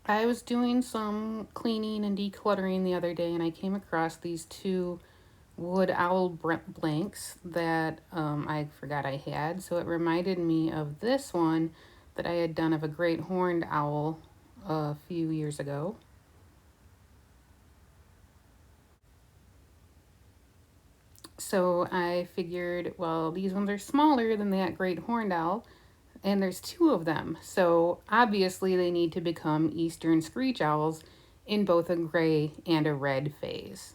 I was doing some cleaning and decluttering the other day, and I came across these two wood owl blanks that I forgot I had. So it reminded me of this one that I had done of a great horned owl a few years ago. So I figured, well, these ones are smaller than that great horned owl, and there's two of them. So obviously they need to become eastern screech owls in both a gray and a red phase.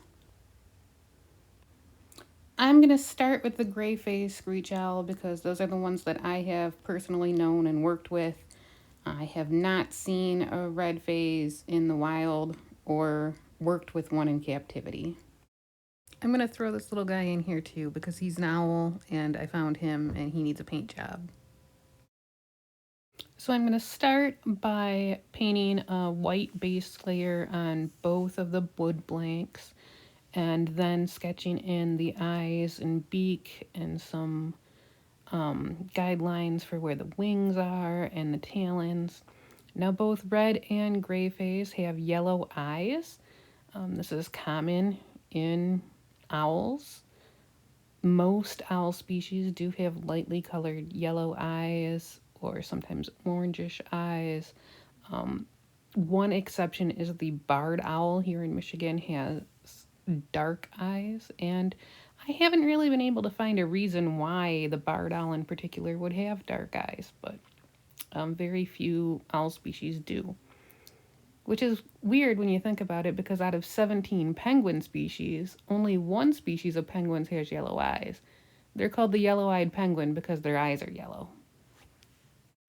I'm going to start with the gray phase screech owl because those are the ones that I have personally known and worked with. I have not seen a red phase in the wild or worked with one in captivity. I'm going to throw this little guy in here too because he's an owl and I found him and he needs a paint job. So I'm going to start by painting a white base layer on both of the wood blanks and then sketching in the eyes and beak and some guidelines for where the wings are and the talons. Now both red and gray phase have yellow eyes. This is common in owls. Most owl species do have lightly colored yellow eyes or sometimes orangish eyes. One exception is the barred owl here in Michigan has dark eyes, and I haven't really been able to find a reason why the barred owl in particular would have dark eyes, but very few owl species do. Which is weird when you think about it because out of 17 penguin species, only one species of penguins has yellow eyes. They're called the yellow-eyed penguin because their eyes are yellow.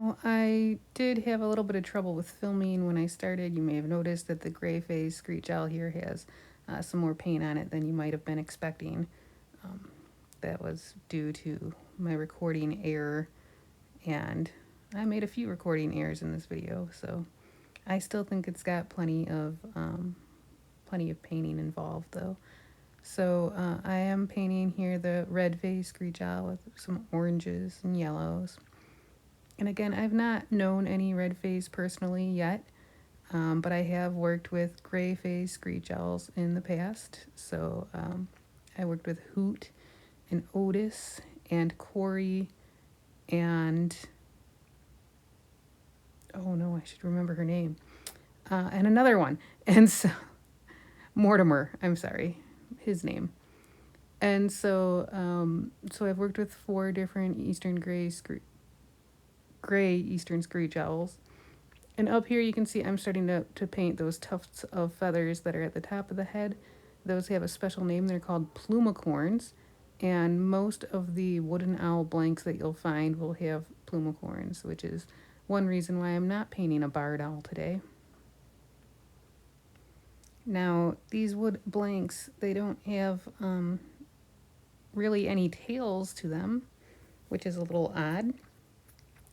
Well, I did have a little bit of trouble with filming when I started. You may have noticed that the gray phase screech owl here has some more paint on it than you might have been expecting. That was due to my recording error, and I made a few recording errors in this video, so I still think it's got plenty of painting involved though. So I am painting here the red phase screech owl with some oranges and yellows. And again, I've not known any red phase personally yet, but I have worked with gray phase screech owls in the past. So I worked with Hoot and Otis and Corey and, oh no, I should remember her name, and another one. And so, Mortimer, I'm sorry, his name. And so, so I've worked with 4 different eastern gray eastern screech owls. And up here you can see I'm starting to paint those tufts of feathers that are at the top of the head. Those have a special name. They're called plumicorns. And most of the wooden owl blanks that you'll find will have plumicorns, which is one reason why I'm not painting a barred owl today. Now, these wood blanks, they don't have really any tails to them, which is a little odd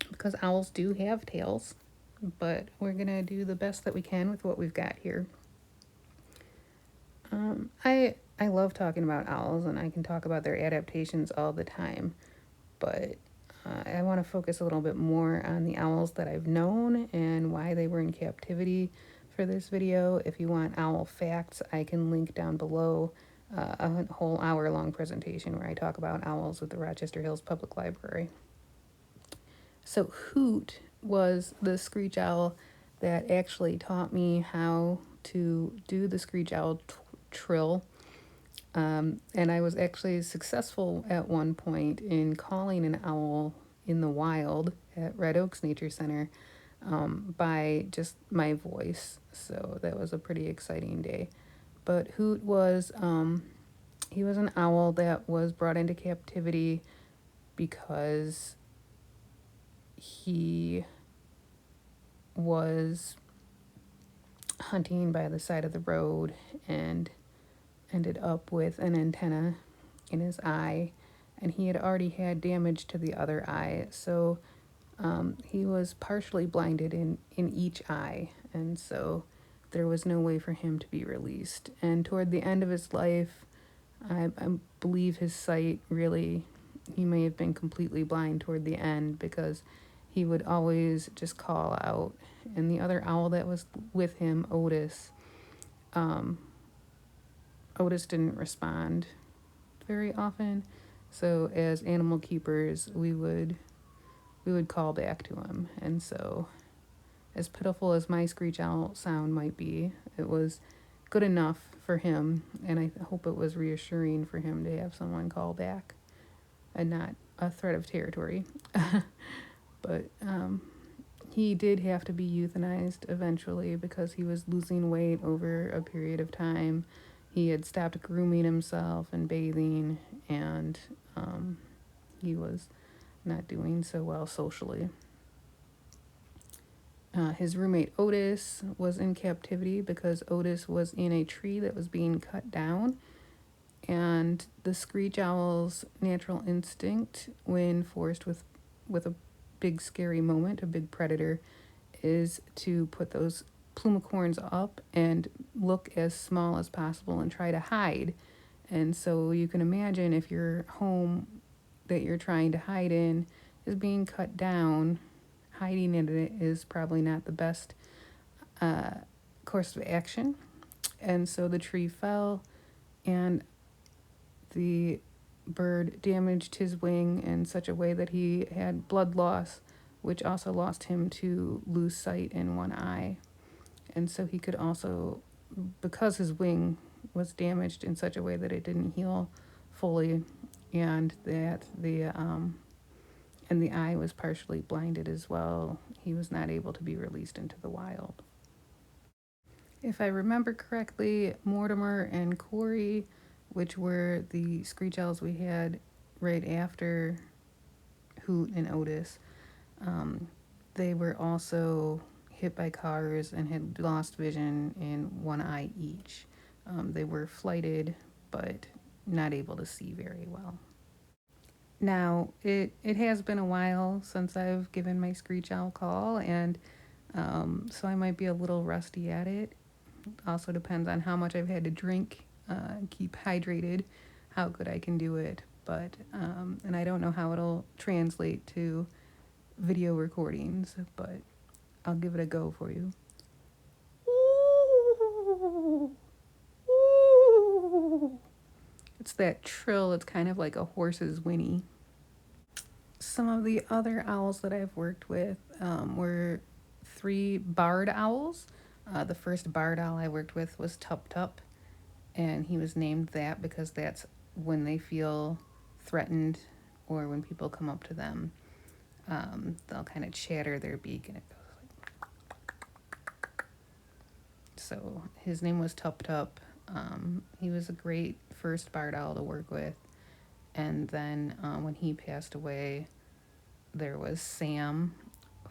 because owls do have tails, but we're gonna do the best that we can with what we've got here. I love talking about owls, and I can talk about their adaptations all the time, but I want to focus a little bit more on the owls that I've known and why they were in captivity for this video. If you want owl facts, I can link down below a whole hour-long presentation where I talk about owls with the Rochester Hills Public Library. So Hoot was the screech owl that actually taught me how to do the screech owl trill. And I was actually successful at one point in calling an owl in the wild at Red Oaks Nature Center by just my voice. So that was a pretty exciting day. But Hoot was, he was an owl that was brought into captivity because he was hunting by the side of the road and ended up with an antenna in his eye, and he had already had damage to the other eye, so he was partially blinded in each eye, and so there was no way for him to be released. And toward the end of his life, I believe his sight really, he may have been completely blind toward the end because he would always just call out. And the other owl that was with him, um, Otis didn't respond very often. So as animal keepers, we would call back to him. And so, as pitiful as my screech owl sound might be, it was good enough for him, and I hope it was reassuring for him to have someone call back and not a threat of territory. But he did have to be euthanized eventually because he was losing weight over a period of time. He had stopped grooming himself and bathing, and he was not doing so well socially. His roommate Otis was in captivity because Otis was in a tree that was being cut down. And the screech owl's natural instinct, when forced with a big scary moment, a big predator, is to put those plumicorns up and look as small as possible and try to hide. And so you can imagine if your home that you're trying to hide in is being cut down, hiding in it is probably not the best course of action. And so the tree fell, and the bird damaged his wing in such a way that he had blood loss, which also lost him to lose sight in one eye. And so he could also, because his wing was damaged in such a way that it didn't heal fully, and that the eye was partially blinded as well, he was not able to be released into the wild. If I remember correctly, Mortimer and Corey, which were the screech owls we had right after Hoot and Otis, they were also hit by cars and had lost vision in one eye each. They were flighted, but not able to see very well. Now, it has been a while since I've given my screech owl call, and so I might be a little rusty at it. Also depends on how much I've had to drink and keep hydrated, how good I can do it. But, and I don't know how it'll translate to video recordings, but I'll give it a go for you. It's that trill, it's kind of like a horse's whinny. Some of the other owls that I've worked with were 3 barred owls. The first barred owl I worked with was Tup Tup, and he was named that because that's when they feel threatened or when people come up to them. They'll kind of chatter their beak and it goes like. So his name was Tup Tup. He was a great first barred owl to work with. And then when he passed away, there was Sam,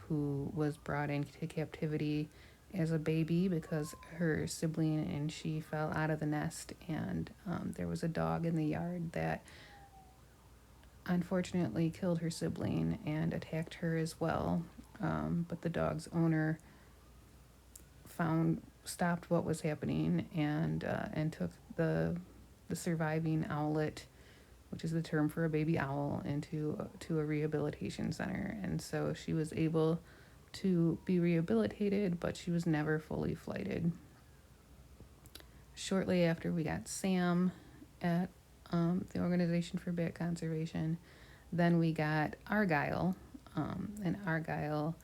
who was brought into captivity as a baby because her sibling and she fell out of the nest, and there was a dog in the yard that unfortunately killed her sibling and attacked her as well. But the dog's owner stopped what was happening and took the surviving owlet, which is the term for a baby owl, into a rehabilitation center. And so she was able to be rehabilitated, but she was never fully flighted. Shortly after we got Sam at the Organization for Bat Conservation, then we got Argyle, and Argyle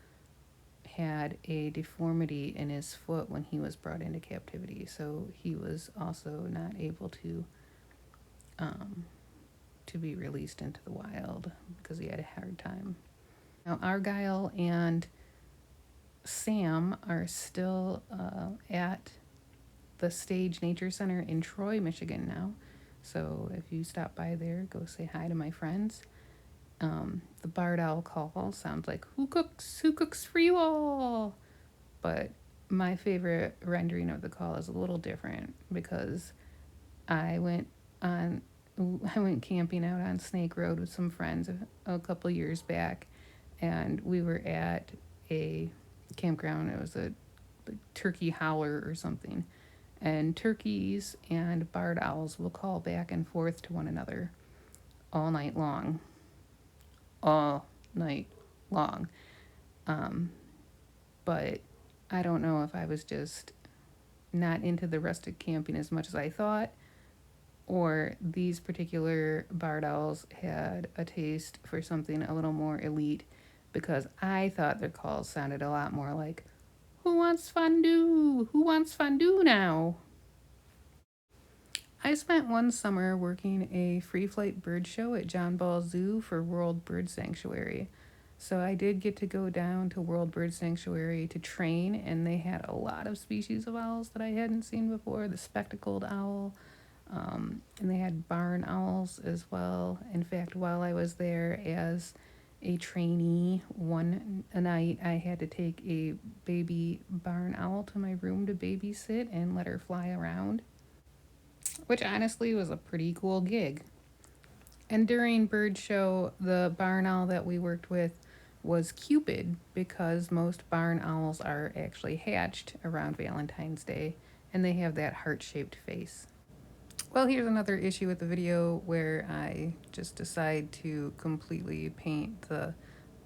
had a deformity in his foot when he was brought into captivity, so he was also not able to be released into the wild because he had a hard time. Now, Argyle and Sam are still at the Stage Nature Center in Troy, Michigan now. So if you stop by there, go say hi to my friends. The barred owl call sounds like, who cooks for you all? But my favorite rendering of the call is a little different because I went camping out on Snake Road with some friends a couple years back, and we were at a campground. It was a turkey howler or something, and turkeys and barred owls will call back and forth to one another all night long. But I don't know if I was just not into the rustic camping as much as I thought, or these particular barred owls had a taste for something a little more elite, because I thought their calls sounded a lot more like, "Who wants fondue? Who wants fondue now?" I spent one summer working a free flight bird show at John Ball Zoo for World Bird Sanctuary. So I did get to go down to World Bird Sanctuary to train, and they had a lot of species of owls that I hadn't seen before. The spectacled owl, and they had barn owls as well. In fact, while I was there as a trainee, one night I had to take a baby barn owl to my room to babysit and let her fly around, which honestly was a pretty cool gig. And during bird show, the barn owl that we worked with was Cupid, because most barn owls are actually hatched around Valentine's Day, and they have that heart-shaped face. Well, here's another issue with the video where I just decide to completely paint the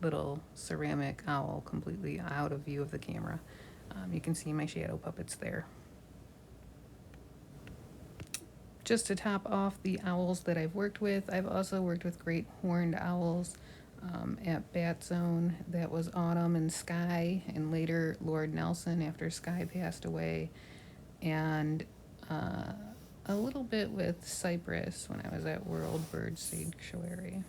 little ceramic owl completely out of view of the camera. You can see my shadow puppets there. Just to top off the owls that I've worked with, I've also worked with great horned owls at Bat Zone. That was Autumn and Sky, and later Lord Nelson after Sky passed away, and a little bit with Cypress when I was at World Bird Sanctuary.